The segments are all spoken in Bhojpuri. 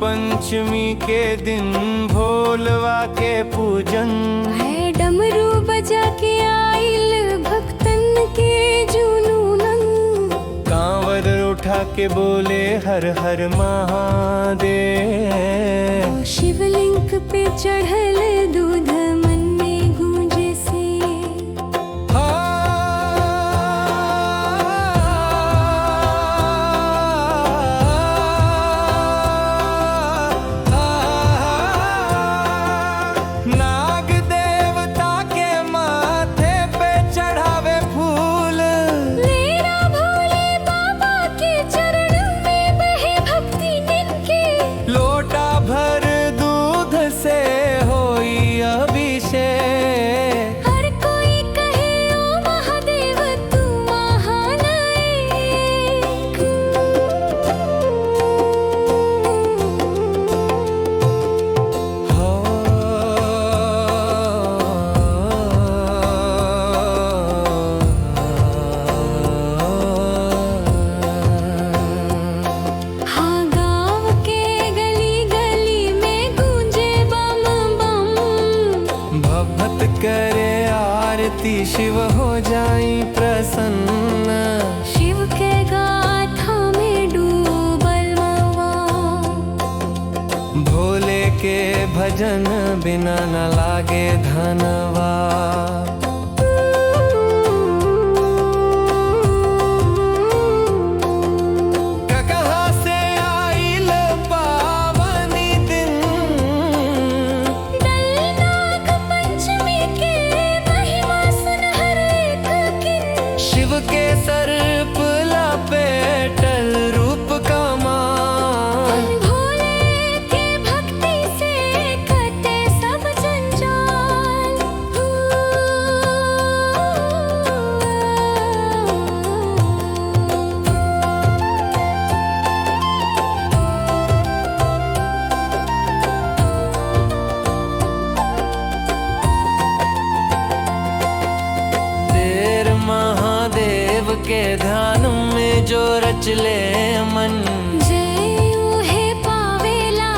पंचमी के दिन भोलवा के पूजन है। डमरू बजा के आइल भक्तन के जुनूनन, कांवर उठा के बोले हर हर महादेव। शिवलिंग पे चढ़ल दूध मन में गूंजे से। नाग देवता के माथे पे चढ़ावे फूल, मेरा भोले बाबा के चरण में बहे भक्ति निनके। लोटा भर दूध से होई अभिषेक। हर कोई कहे ओ महादेव तू महान एक। हाँ, गाँव के गली गली में गूंजे बम बम। भक्त करे आरती शिव हो जाई प्रसन्न। शिव के गाथा में डूबल मवा, भोले के भजन बिना न लागे धनवा। कहाँ से आइल पावनी दिन, नाग पंचमी के महिमा सुन हर एक किन। शिव के सर्प लपेटल रूप कमान। भोले के भक्ति से कटे सब जंजाल। देर महादेव के ध्यान में जो रच ले मन, जय उहे पावेला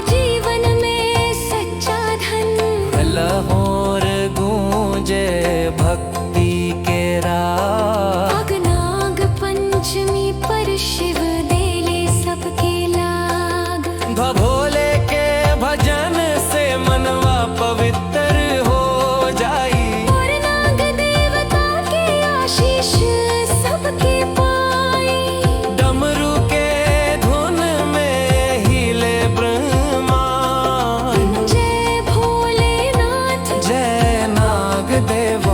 जीवन में सच्चा धन। लहोर गूंजे भक्ति के राग। नाग पंचमी पर शिव देले सबके लाग। भोले के भजन से मनवा पवित्र हो जाई। और नाग देवता के आशीष सबके पाई। डमरू के धुन में हिले ब्रह्मांड। जय भोलेनाथ जय नाग देव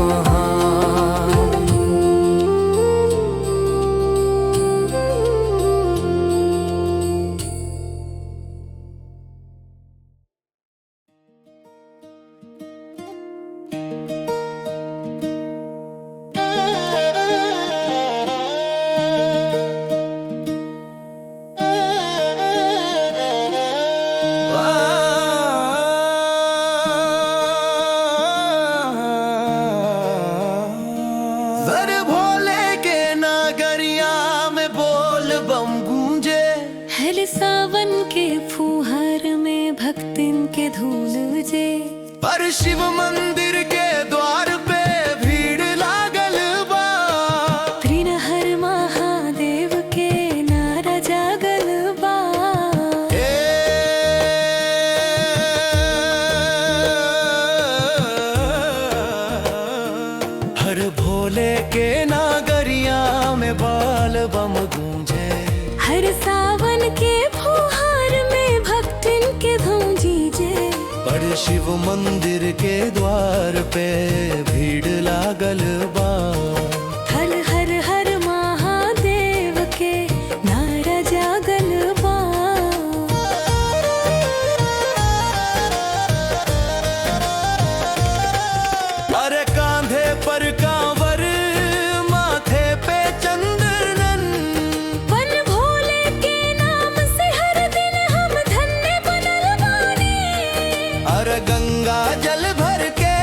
हर भोले के नागरिया में बोल बम गूंजे। हर सावन के फुहार में भक्तिन के धूल जे। पर शिव मंदिर के द्वार पे भीड़ लागल बा। त्रिनहर महादेव के नारा जागल बा। हर भोले के नागरिया में बाल बम गूंजे। हर सावन के फुहार में भक्तिन के धूम जीजे। पर शिव मंदिर के द्वार पे भीड़ लागल बा। हर हर हर महादेव के नारा जागल बा। अरे कांधे पर कांवर, माथे पे चंदन। बन भोले के नाम से हर दिन हम धन्य बनल बानी। अरे गंगा जल भर के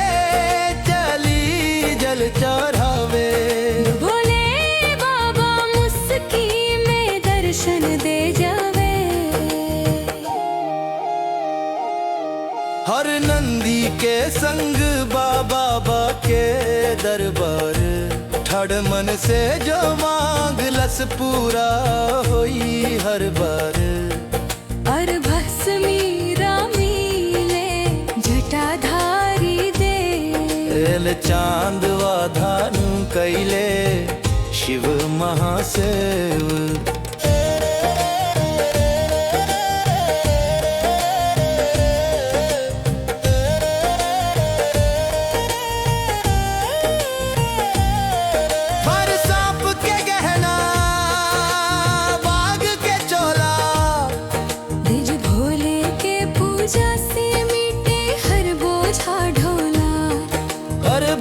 चली जल चढ़ावे। भोले बाबा मुस्की में दर्शन दे जावे। हर नंदी के संग बाबा के दरबार, ठड़ मन से जो मांग लस पूरा होई हर बार। और भस्मी रामीले जटाधारी दे, एल चांद वाधान कैले शिव महासेव।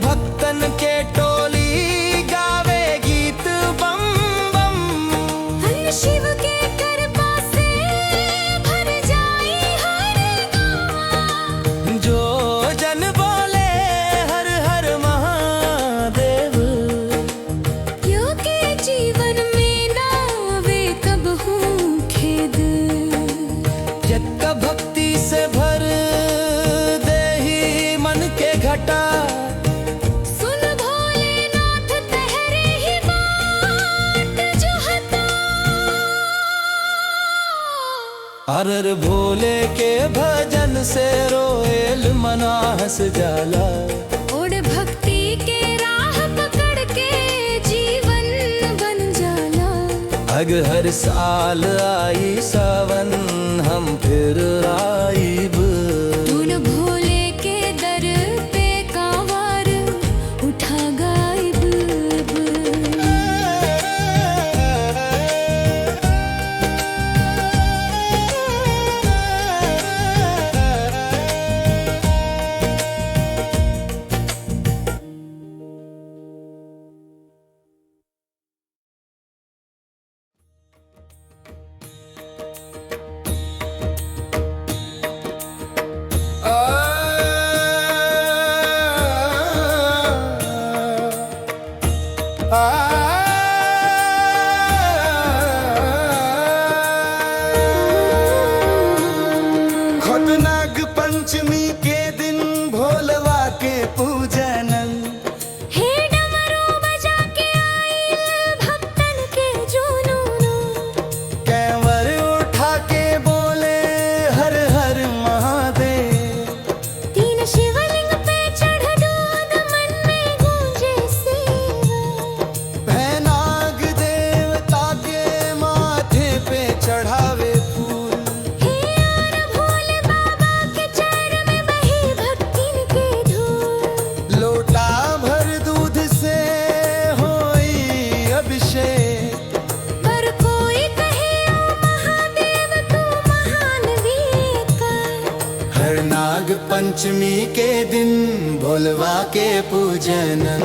भक्तन के टोली गावे गीत बम बम, हम शिव के कृपा से भर जाए हर गाँव। जो जन बोले हर हर महादेव, यो के जीवन में ना वे कब हूँ खेद। जग भक्ति से भर दे ही मन के घटा, अरर भोले के भजन से रोएल मना हंस जाला। ओढ़ भक्ति के राह पकड़ के जीवन बन जाला। अग हर साल आई सावन हम फिर आईब। तून भोले के दर पे कांवर उठा गायब। नाग पंचमी के दिन भोलवा के पूजनन, हे डमरू बजा के आए भक्तन के जुनून। कैंवर उठा के बोले हर हर महादेव। तीन शिवलिंग पे चढ़ दूध मन में गूंजे सेवा। नाग देवता के माथे पे चढ़ावे नाग पंचमी के दिन भोलवा के पूजनन।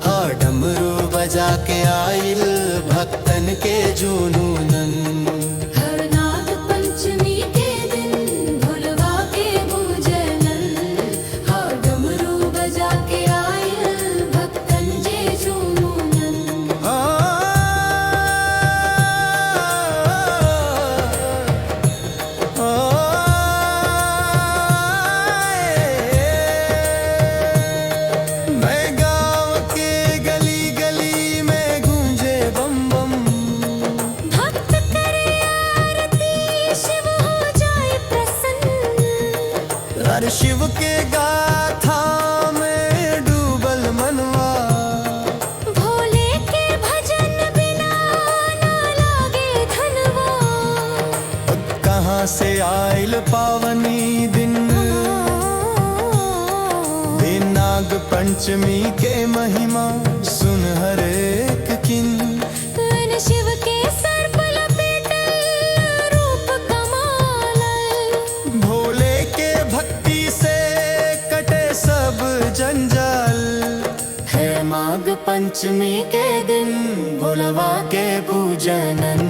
हाँ डमरू बजा के आइल भक्तन के जुनूनन। हर नाग पंचमी के दिन भोलवा के पूजनन। हाँ डमरू बजा के आइल भक्तन के जुनूनन। शिव के गाथा में डूबल मनवा, भोले के भजन बिना ना लागे धनवा। कहाँ से आइल पावनी दिन, नाग पंचमी के महिमा सुन हर एक किन। शिव के सर पर लपेटल रूप कमाल, भोले के भक्ति से कटे सब जंजाल। है माघ पंचमी के दिन भोलवा के पूजनन।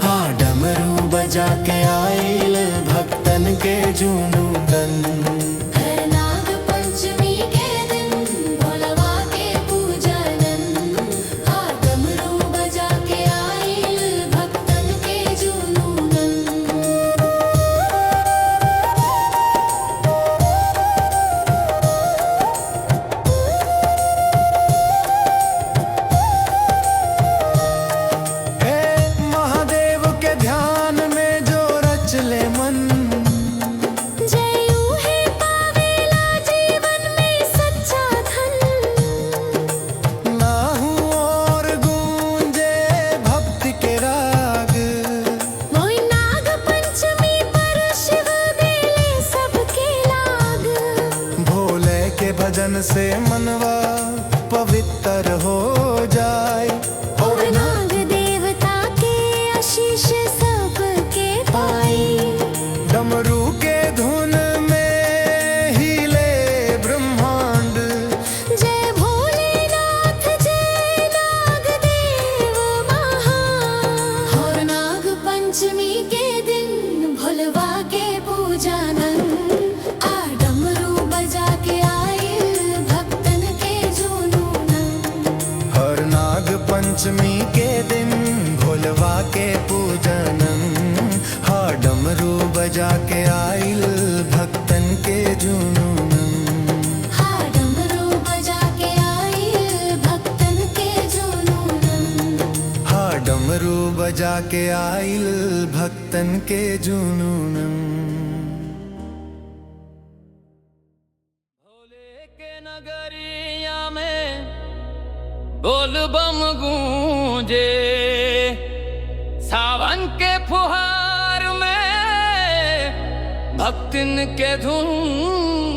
हाँ डमरू बजा के आइल भक्तन के जुनूनन। भजन से मनवा पवित्र हो जाए। और नाग देवता के आशीष सबके पाई। डमरू के धुन में हिले ब्रह्मांड। जय भोलेनाथ जय नाग देव महान। और नाग पंचमी के दिन भोलवा के पूजनन। आ डमरू बजा के आए भक्तन के जुनूनन। हर नाग पंचमी के दिन भोलवा के पूजनन। हा डमरू बजा के आइल भक्तन के जुनूनन। हा डमरू बजा के आए भक्तन के जुनूनन। हा डमरू बजा के आइल भक्तन के जुनूनन। भोले के नगरिया में बोल बम गूंजे। सावन के फुहार में भक्तिन के धूंजे।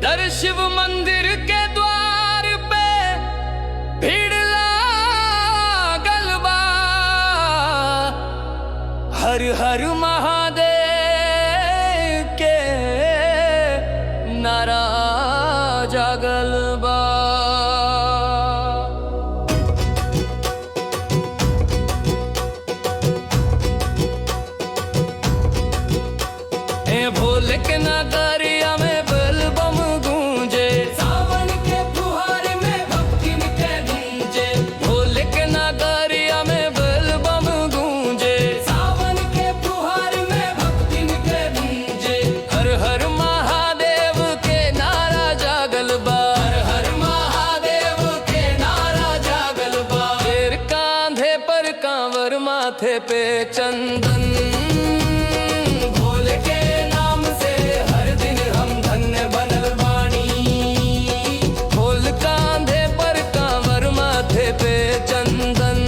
दर शिव मंदिर के द्वार पे भीड़ लागल बा। हर हर महादेव के नारा जागल बा। ए भोले के नगरिया में बोल बम गूंजे। सावन के फुहार में भक्तिन के गूंजे। भोले के नगरिया में बोल बम गूंजे। सावन के फुहार में भक्तिन के गूंजे। हर हर महादेव के नारा जागल बा। हर हर महादेव के नारा जागल बा। शेर कांधे पर कांवर माथे पे चंदन। भोले के नाम से हर दिन हम धन्य बनल बानी। भोल कांधे पर कांवर माथे पे चंदन।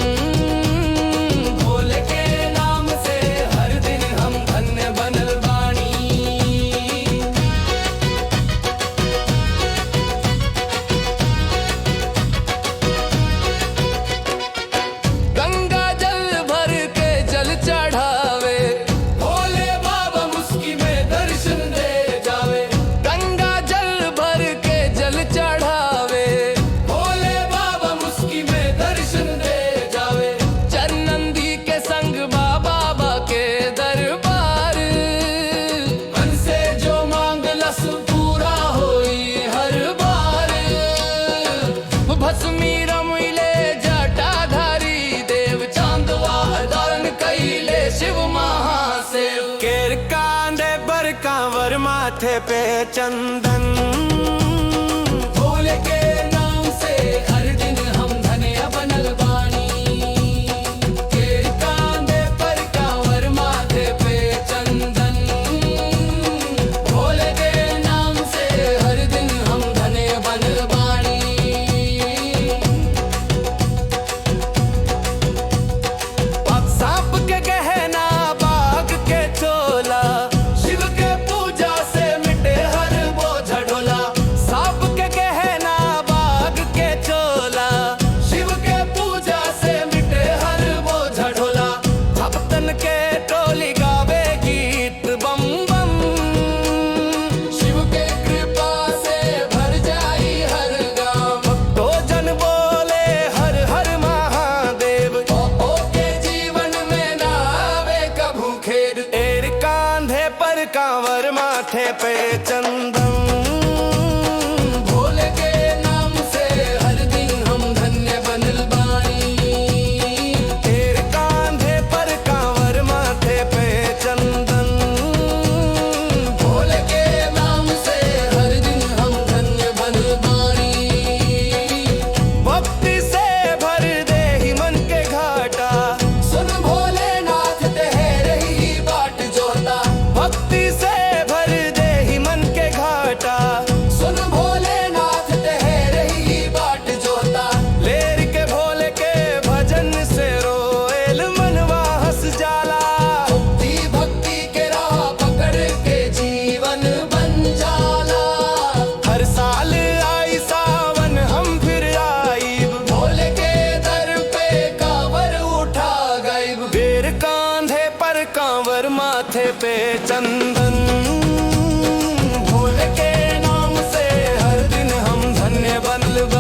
भोले के नाम से हर दिन हम धन्य बनल बानी। गंगा जल भर के जल चढ़ावे। भोले बाबा मुस्की में दर्शन दे जावे। गंगा जल भर के जल चढ़ावे। भोले बाबा मुस्की में दर्शन दे जावे। चरनंदी के संग बाबा के दरबार। मन से जो मांगलस पूरा होई हर बार। भस्मी रमैले जटाधारी देव। चांदवा धारण कैले शिव महासेव। केर कांधे पर कांवर माथे पे चंदन। भोले के नाम से हर दिन हम धन्य बनल बानी। केर कांधे पर कांवर माथे पे चंदन। भोले के नाम से हर दिन हम धन्य बनल बानी। सांप के गहना बाघ के चोला। शिव के पूजा से मिटे हर बोझ ढोला। सांप के गहना बाघ के चोला। शिव के पूजा से मिटे हर बोझ ढोला। भक्तन के टोली गावे गीत बम बम। शिव के कृपा से भर जाई हर गांव। तो जन बोले हर हर महादेव। ओ के जीवन में ना आवे कभू खेद। एर कांधे पर कांवर माथे पे चंदन। भोले के नाम से हर दिन हम धन्य बनल बानी। एर कांधे पर कांवर माथे पे चंदन। भोले के नाम से हर दिन हम धन्य बनल बानी। भक्ति से भर दे ही मन के घाटा। सुन भोलेनाथ तेरे ही बाट जोता। भक्ति से भर दे ही मन के घाटा। बनल